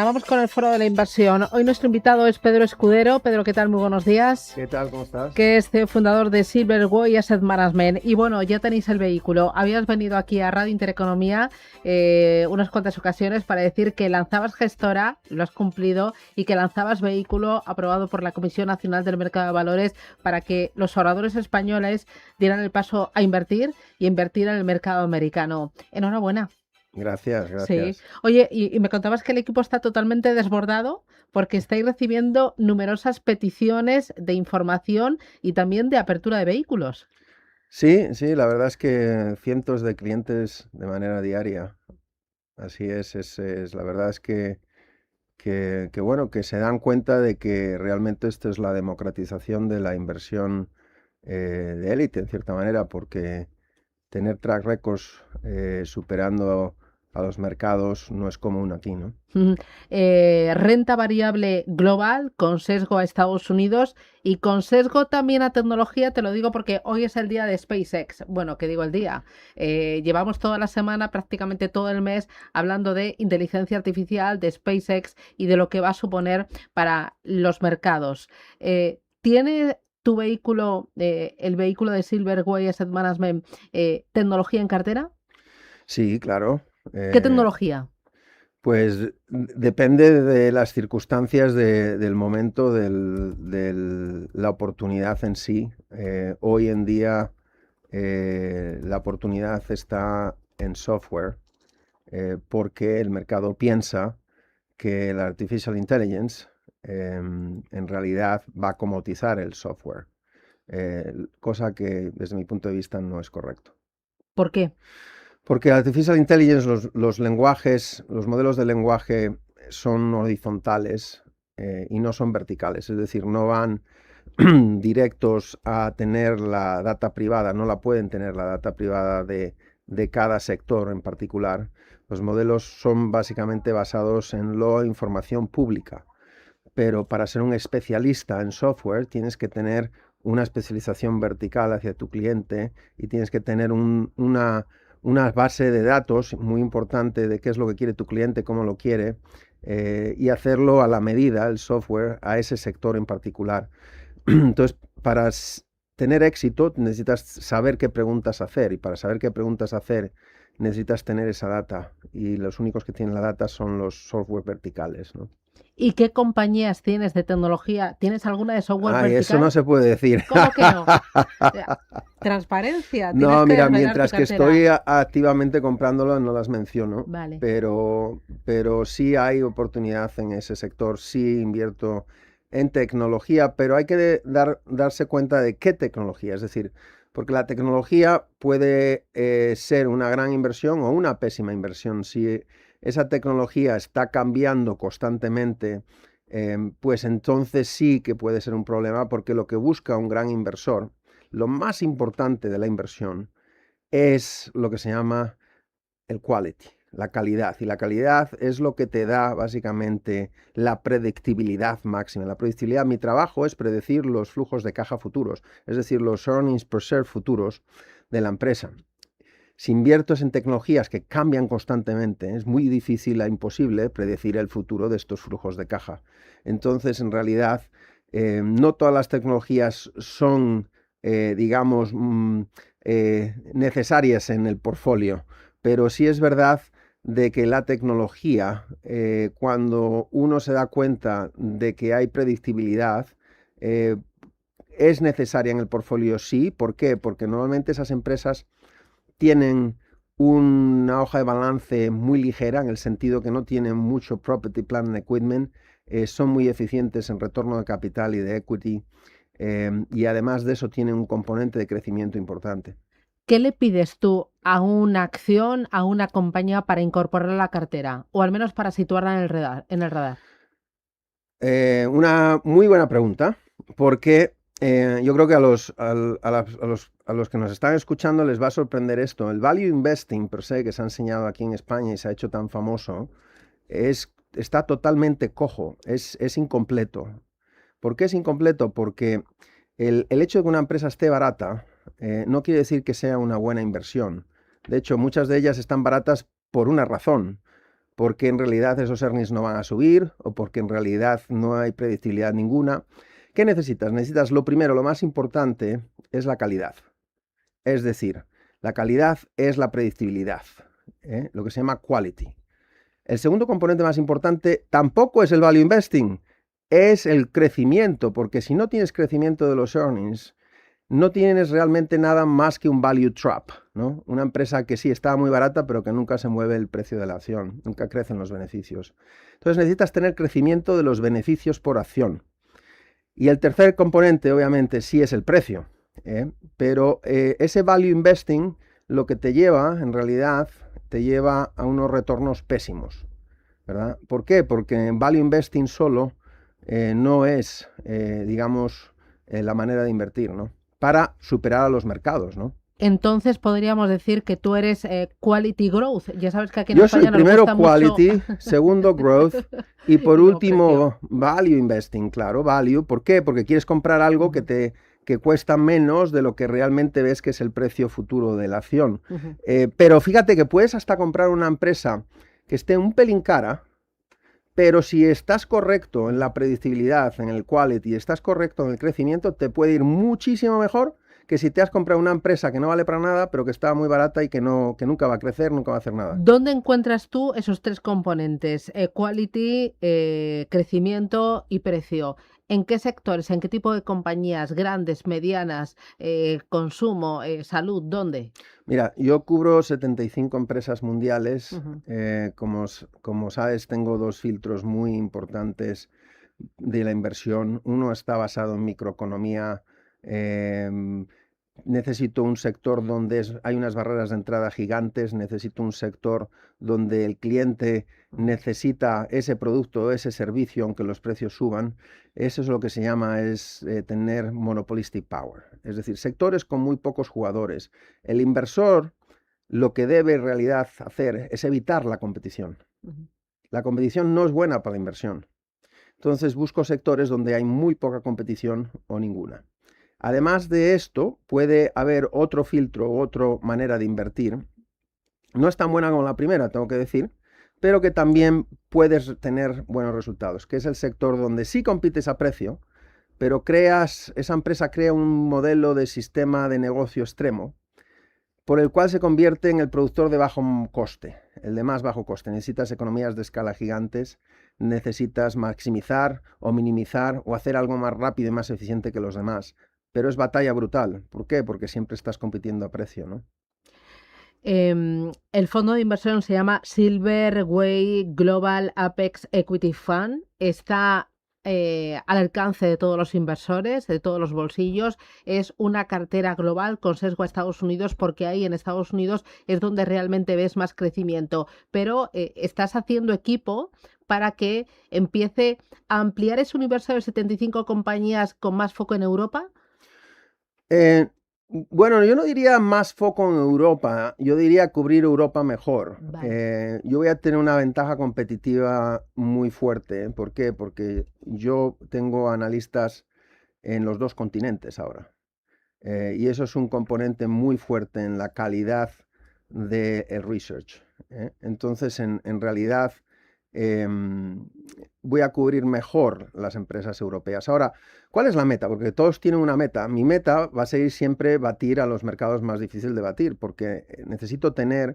Vamos con el foro de la inversión. Hoy nuestro invitado es Pedro Escudero. Pedro, ¿qué tal? Muy buenos días. ¿Qué tal? ¿Cómo estás? Que es CEO fundador de Silverway Asset Management. Y bueno, ya tenéis el vehículo. Habías venido aquí a Radio Intereconomía unas cuantas ocasiones para decir que lanzabas gestora, lo has cumplido, y que lanzabas vehículo aprobado por la Comisión Nacional del Mercado de Valores para que los ahorradores españoles dieran el paso a invertir y invertir en el mercado americano. Enhorabuena. Gracias, Sí. gracias. Oye, y me contabas que el equipo está totalmente desbordado porque estáis recibiendo numerosas peticiones de información y también de apertura de vehículos. Sí, sí, la verdad es que cientos de clientes de manera diaria. Así es, la verdad es que bueno, que se dan cuenta de que realmente esto es la democratización de la inversión de élite, en cierta manera, porque tener track records superando a los mercados no es común aquí, ¿no? Ujú. Renta variable global con sesgo a Estados Unidos y con sesgo también a tecnología. Te lo digo porque hoy es el día de SpaceX. Bueno, ¿qué digo el día? Llevamos toda la semana, prácticamente todo el mes, hablando de inteligencia artificial, de SpaceX y de lo que va a suponer para los mercados. ¿Tiene tu vehículo, el vehículo de Silverway Asset Management, tecnología en cartera? Sí, claro. ¿Qué eh, tecnología? Pues depende de las circunstancias del momento, la oportunidad en sí. Hoy en día la oportunidad está en software porque el mercado piensa que la artificial intelligence en realidad va a comoditizar el software, cosa que desde mi punto de vista no es correcto. ¿Por qué? Porque la artificial intelligence, los lenguajes, los modelos de lenguaje son horizontales y no son verticales, es decir, no van directos a tener la data privada, no la pueden tener la data privada de cada sector en particular. Los modelos son básicamente basados en la información pública, pero para ser un especialista en software tienes que tener una especialización vertical hacia tu cliente y tienes que tener una base de datos muy importante de qué es lo que quiere tu cliente, cómo lo quiere, y hacerlo a la medida, el software, a ese sector en particular. Entonces, para tener éxito necesitas saber qué preguntas hacer y para saber qué preguntas hacer necesitas tener esa data y los únicos que tienen la data son los software verticales, ¿no? ¿Y qué compañías tienes de tecnología? ¿Tienes alguna de software Ay, eso no vertical? se puede decir. ¿Cómo que no? Ya, transparencia, tienes No, que mira, desvelar tu mientras que cartera. estoy activamente comprándolo, no las menciono, Vale. pero sí hay oportunidad en ese sector, sí invierto en tecnología, pero hay que darse cuenta de qué tecnología, es decir, porque la tecnología puede ser una gran inversión o una pésima inversión. Si esa tecnología está cambiando constantemente, pues entonces sí que puede ser un problema, porque lo que busca un gran inversor, lo más importante de la inversión es lo que se llama el quality, la calidad. Y la calidad es lo que te da básicamente la predictibilidad máxima. La predictibilidad, mi trabajo es predecir los flujos de caja futuros, es decir, los earnings per share futuros de la empresa. Si inviertes en tecnologías que cambian constantemente, es muy difícil e imposible predecir el futuro de estos flujos de caja. Entonces, en realidad, no todas las tecnologías son, digamos, necesarias en el portfolio, pero sí es verdad de que la tecnología, cuando uno se da cuenta de que hay predictibilidad, eh, es necesaria en el portfolio, sí. ¿Por qué? Porque normalmente esas empresas tienen una hoja de balance muy ligera, en el sentido que no tienen mucho property, plant and equipment, son muy eficientes en retorno de capital y de equity, y además de eso tienen un componente de crecimiento importante. ¿Qué le pides tú a una acción, a una compañía para incorporarla a la cartera? O al menos para situarla en el radar, en el radar. Una muy buena pregunta, porque yo creo que a los que nos están escuchando les va a sorprender esto. El value investing per se, que se ha enseñado aquí en España y se ha hecho tan famoso, está totalmente cojo, es incompleto. ¿Por qué es incompleto? Porque el hecho de que una empresa esté barata no quiere decir que sea una buena inversión. De hecho, muchas de ellas están baratas por una razón, porque en realidad esos earnings no van a subir o porque en realidad no hay predictibilidad ninguna. ¿Qué necesitas? Necesitas lo primero, lo más importante, es la calidad. Es decir, la calidad es la predictibilidad, lo que se llama quality. El segundo componente más importante tampoco es el value investing, es el crecimiento, porque si no tienes crecimiento de los earnings, no tienes realmente nada más que un value trap, ¿no? Una empresa que sí está muy barata, pero que nunca se mueve el precio de la acción, nunca crecen los beneficios. Entonces necesitas tener crecimiento de los beneficios por acción. Y el tercer componente, obviamente, sí es el precio, pero ese value investing lo que te lleva, en realidad, te lleva a unos retornos pésimos, ¿verdad? ¿Por qué? Porque en value investing solo no es, digamos, la manera de invertir, ¿no? Para superar a los mercados, ¿no? Entonces podríamos decir que tú eres quality growth. Ya sabes que aquí en Yo soy España nos primero gusta mucho. quality, segundo growth y por Y luego precio. último value investing, claro, value. ¿Por qué? Porque quieres comprar algo Ujú, que cuesta menos de lo que realmente ves que es el precio futuro de la acción. ujú. Pero fíjate que puedes hasta comprar una empresa que esté un pelín cara, pero si estás correcto en la predictibilidad, en el quality, estás correcto en el crecimiento, te puede ir muchísimo mejor que si te has comprado una empresa que no vale para nada, pero que está muy barata y que nunca va a crecer, nunca va a hacer nada. ¿Dónde encuentras tú esos tres componentes? Quality, crecimiento y precio. ¿En qué sectores? ¿En qué tipo de compañías? ¿Grandes, medianas, consumo, salud? ¿Dónde? Mira, yo cubro 75 empresas mundiales. Ujú. Como sabes, tengo dos filtros muy importantes de la inversión. Uno está basado en microeconomía. em, Necesito un sector donde hay unas barreras de entrada gigantes. Necesito un sector donde el cliente necesita ese producto o ese servicio, aunque los precios suban. Eso es lo que se llama tener monopolistic power. Es decir, sectores con muy pocos jugadores. El inversor lo que debe en realidad hacer es evitar la competición. Ujú. La competición no es buena para la inversión. Entonces busco sectores donde hay muy poca competición o ninguna. Además de esto, puede haber otro filtro, otra manera de invertir. No es tan buena como la primera, tengo que decir, pero que también puedes tener buenos resultados, que es el sector donde sí compites a precio, pero esa empresa crea un modelo de sistema de negocio extremo, por el cual se convierte en el productor de bajo coste, el de más bajo coste. Necesitas economías de escala gigantes, necesitas maximizar o minimizar o hacer algo más rápido y más eficiente que los demás. Pero es batalla brutal. ¿Por qué? Porque siempre estás compitiendo a precio, ¿no? El fondo de inversión se llama Silverway Global Apex Equity Fund. Está al alcance de todos los inversores, de todos los bolsillos. Es una cartera global con sesgo a Estados Unidos porque ahí en Estados Unidos es donde realmente ves más crecimiento. Pero estás haciendo equipo para que empiece a ampliar ese universo de 75 compañías con más foco en Europa. Eh, bueno, yo no diría más foco en Europa, yo diría cubrir Europa mejor. Vale. Yo voy a tener una ventaja competitiva muy fuerte. ¿Por qué? Porque yo tengo analistas en los dos continentes ahora. Y eso es un componente muy fuerte en la calidad del research. Entonces, en realidad, em, voy a cubrir mejor las empresas europeas. Ahora, ¿cuál es la meta? Porque todos tienen una meta. Mi meta va a ser siempre batir a los mercados más difíciles de batir, porque necesito tener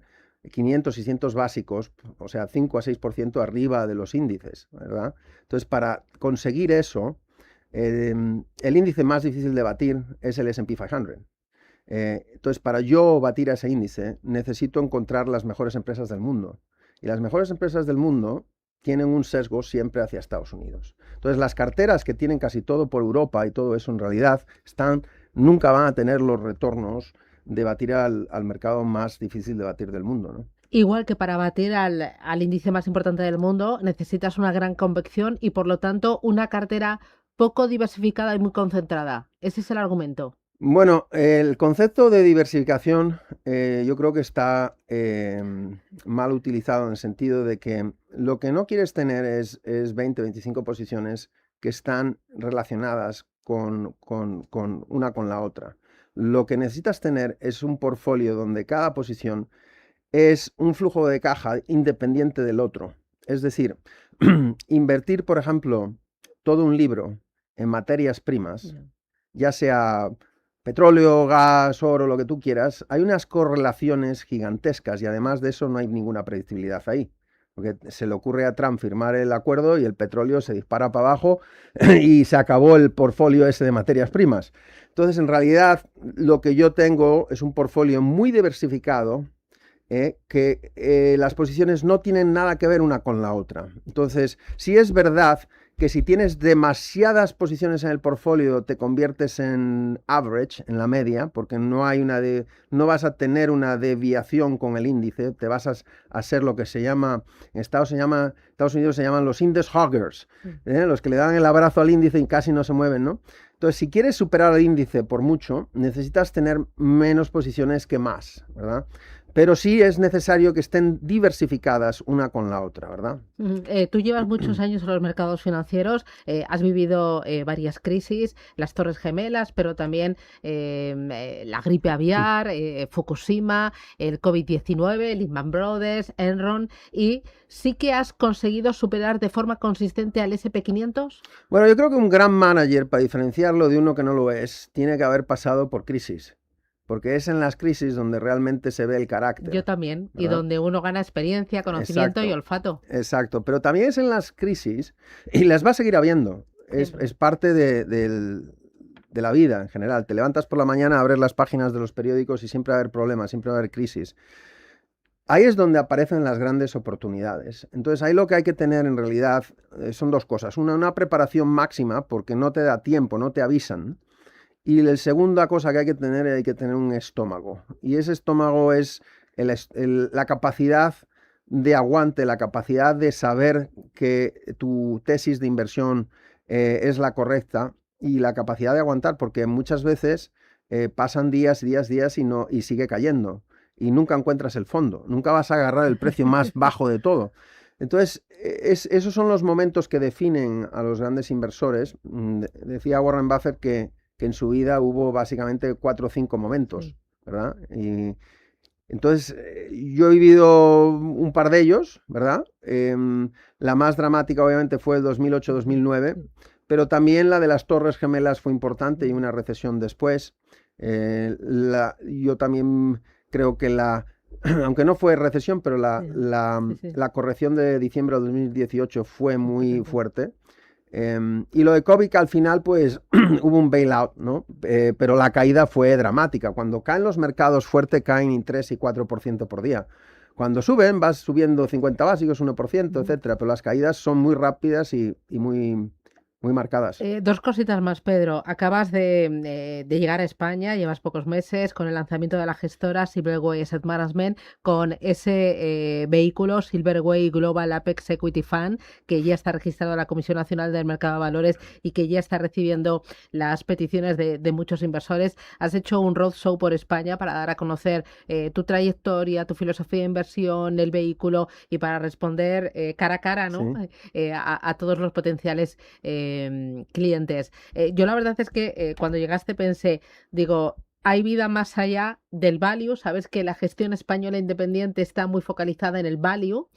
500, 600 básicos, o sea, 5 a 6% arriba de los índices, ¿verdad? Entonces, para conseguir eso, el índice más difícil de batir es el S&P 500. Entonces, para yo batir a ese índice, necesito encontrar las mejores empresas del mundo. Y las mejores empresas del mundo tienen un sesgo siempre hacia Estados Unidos. Entonces, las carteras que tienen casi todo por Europa y todo eso en realidad nunca van a tener los retornos de batir al mercado más difícil de batir del mundo, ¿no? Igual que para batir al índice más importante del mundo, necesitas una gran convección y, por lo tanto, una cartera poco diversificada y muy concentrada. Ese es el argumento. Bueno, el concepto de diversificación yo creo que está mal utilizado en el sentido de que lo que no quieres tener es 20, 25 posiciones que están relacionadas con una con la otra. Lo que necesitas tener es un portfolio donde cada posición es un flujo de caja independiente del otro. Es decir, invertir, por ejemplo, todo un libro en materias primas, ya sea petróleo, gas, oro, lo que tú quieras, hay unas correlaciones gigantescas y además de eso no hay ninguna predictibilidad ahí. Porque se le ocurre a Trump firmar el acuerdo y el petróleo se dispara para abajo y se acabó el portfolio ese de materias primas. Entonces, en realidad, lo que yo tengo es un portfolio muy diversificado, que las posiciones no tienen nada que ver una con la otra. Entonces, sí es verdad que si tienes demasiadas posiciones en el portfolio te conviertes en average, en la media, porque no vas a tener una deviación con el índice, te vas a ser lo que se llama, en Estados Unidos se llaman los index hoggers, los que le dan el abrazo al índice y casi no se mueven, ¿no? Entonces, si quieres superar el índice por mucho, necesitas tener menos posiciones que más, ¿verdad? Pero sí es necesario que estén diversificadas una con la otra, ¿verdad? Tú llevas muchos años en los mercados financieros, has vivido varias crisis, las Torres Gemelas, pero también la gripe aviar, Fukushima, el COVID-19, Lehman Brothers, Enron, y sí que has conseguido superar de forma consistente al S&P 500. Bueno, yo creo que un gran manager, para diferenciarlo de uno que no lo es, tiene que haber pasado por crisis. Porque es en las crisis donde realmente se ve el carácter. Yo también, ¿verdad? y donde uno gana experiencia, conocimiento y Exacto, olfato. exacto, pero también es en las crisis, y las va a seguir habiendo, es parte de la vida en general. Te levantas por la mañana, abres las páginas de los periódicos y siempre va a haber problemas, siempre va a haber crisis. Ahí es donde aparecen las grandes oportunidades. Entonces ahí lo que hay que tener en realidad son dos cosas. Una preparación máxima, porque no te da tiempo, no te avisan. Y la segunda cosa que hay que tener un estómago. Y ese estómago es la capacidad de aguante, la capacidad de saber que tu tesis de inversión es la correcta y la capacidad de aguantar, porque muchas veces pasan días y sigue cayendo. Y nunca encuentras el fondo, nunca vas a agarrar el precio más bajo de todo. Entonces, esos son los momentos que definen a los grandes inversores. Decía Warren Buffett que en su vida hubo básicamente 4 o 5 momentos, ¿verdad? Y entonces, yo he vivido un par de ellos, ¿verdad? La más dramática obviamente fue el 2008-2009, pero también la de las Torres Gemelas fue importante y una recesión después. Yo también creo que aunque no fue recesión, pero la corrección de diciembre de 2018 fue muy fuerte. Y lo de COVID, que al final, pues, hubo un bailout, ¿no? Pero la caída fue dramática. Cuando caen los mercados fuerte, caen en 3 y 4% por día. Cuando suben, vas subiendo 50 básicos, 1%, etcétera. Pero las caídas son muy rápidas y muy marcadas. Dos cositas más, Pedro. Acabas de llegar a España, llevas pocos meses con el lanzamiento de la gestora Silverway Asset Management, con ese vehículo Silverway Global Apex Equity Fund, que ya está registrado en la Comisión Nacional del Mercado de Valores y que ya está recibiendo las peticiones de muchos inversores. Has hecho un roadshow por España para dar a conocer tu trayectoria, tu filosofía de inversión, el vehículo y para responder cara a cara, ¿no? Sí. A todos los potenciales clientes. Yo la verdad es que cuando llegaste pensé, digo, hay vida más allá del value. Sabes que la gestión española independiente está muy focalizada en el value.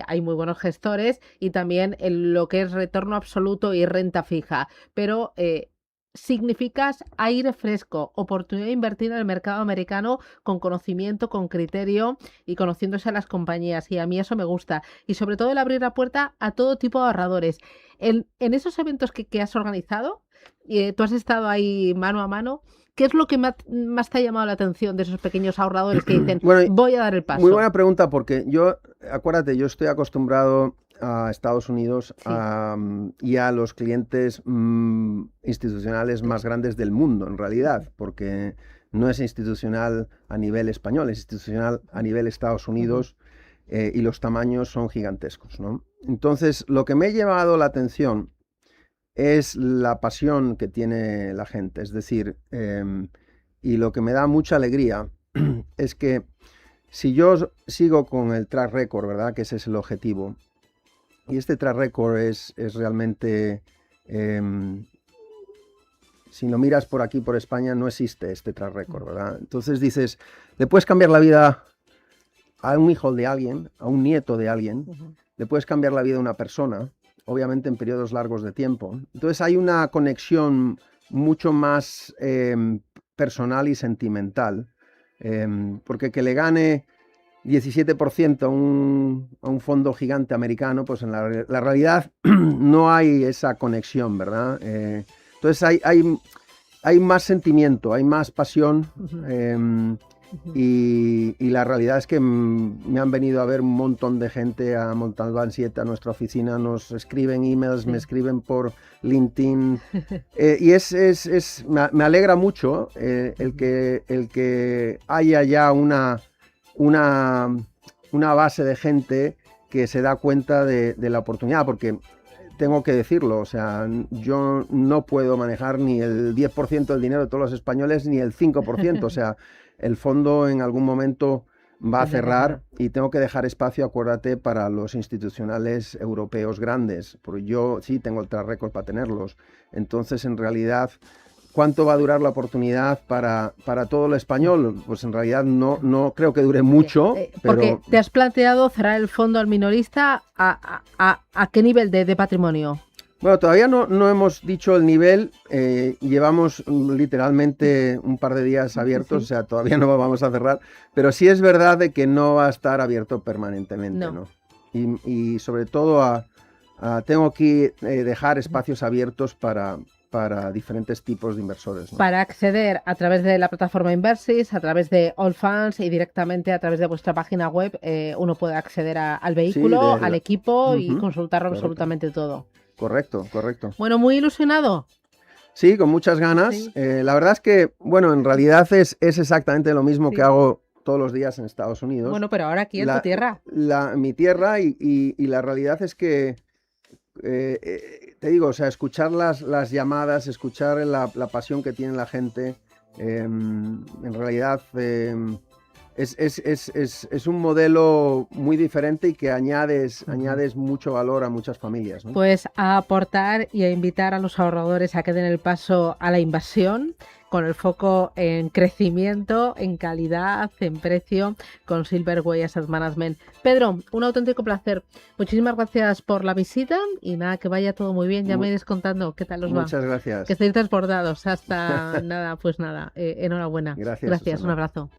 Hay muy buenos gestores y también en lo que es retorno absoluto y renta fija. Pero significas aire fresco, oportunidad de invertir en el mercado americano con conocimiento, con criterio y conociéndose a las compañías. Y a mí eso me gusta. Y sobre todo el abrir la puerta a todo tipo de ahorradores. En esos eventos que has organizado, tú has estado ahí mano a mano. ¿Qué es lo que más te ha llamado la atención de esos pequeños ahorradores que dicen, bueno, voy a dar el paso? Muy buena pregunta, porque acuérdate, yo estoy acostumbrado a Estados Unidos y a los clientes institucionales más grandes del mundo, en realidad, porque no es institucional a nivel español, es institucional a nivel Estados Unidos y los tamaños son gigantescos, ¿no? Entonces, lo que me ha llevado la atención es la pasión que tiene la gente, es decir, y lo que me da mucha alegría es que si yo sigo con el track record, ¿verdad? Que ese es el objetivo, y este track record es realmente, si lo miras por aquí, por España, no existe este track record, ¿verdad? Entonces dices, le puedes cambiar la vida a un hijo de alguien, a un nieto de alguien, Ujú. le puedes cambiar la vida a una persona, obviamente en periodos largos de tiempo. Entonces hay una conexión mucho más personal y sentimental, porque que le gane 17% a un fondo gigante americano, pues en la realidad no hay esa conexión, ¿verdad? Entonces hay más sentimiento, hay más pasión. Ujú. Ujú. Y la realidad es que me han venido a ver un montón de gente a Montalbán 7, a nuestra oficina, nos escriben emails, me Sí. escriben por LinkedIn, y me alegra mucho el que haya ya una, una base de gente que se da cuenta de la oportunidad, porque tengo que decirlo, o sea, yo no puedo manejar ni el 10% del dinero de todos los españoles, ni el 5%, o sea, el fondo en algún momento va a Tendrá que cerrar cerrar. y tengo que dejar espacio, acuérdate, para los institucionales europeos grandes, porque yo sí tengo el track record para tenerlos. Entonces, en realidad, ¿cuánto va a durar la oportunidad para todo el español? Pues en realidad no creo que dure mucho, Porque pero te has planteado cerrar el fondo al minorista a qué nivel de patrimonio. bueno, todavía no hemos dicho el nivel, llevamos literalmente un par de días abiertos, o Sí. sea, todavía no vamos a cerrar, pero sí es verdad de que no va a estar abierto permanentemente, No. ¿no? Y sobre todo tengo que dejar espacios abiertos para diferentes tipos de inversores, ¿no? Para acceder a través de la plataforma Inversis, a través de Allfunds y directamente a través de vuestra página web, uno puede acceder al Sí, vehículo, al equipo y Ujú, consultarlo correcto, absolutamente todo. correcto. Bueno, muy ilusionado. Sí, con muchas ganas. Sí, La verdad es que, bueno, en realidad es exactamente lo mismo que sí. hago todos los días en Estados Unidos. Bueno, pero ahora aquí en tu tierra. Mi tierra y la realidad es que, te digo, o sea, escuchar las llamadas, escuchar la pasión que tiene la gente, en realidad es un modelo muy diferente y que añades mucho valor a muchas familias, ¿no? Pues a aportar y a invitar a los ahorradores a que den el paso a la inversión con el foco en crecimiento, en calidad, en precio, con Silverway Asset Management. Pedro, un auténtico placer. Muchísimas gracias por la visita y nada, que vaya todo muy bien. Ya me Mu- iréis contando qué tal os va. Muchas Que gracias. estéis desbordados hasta nada, pues nada. Enhorabuena. Gracias, Gracias, un Susana. abrazo.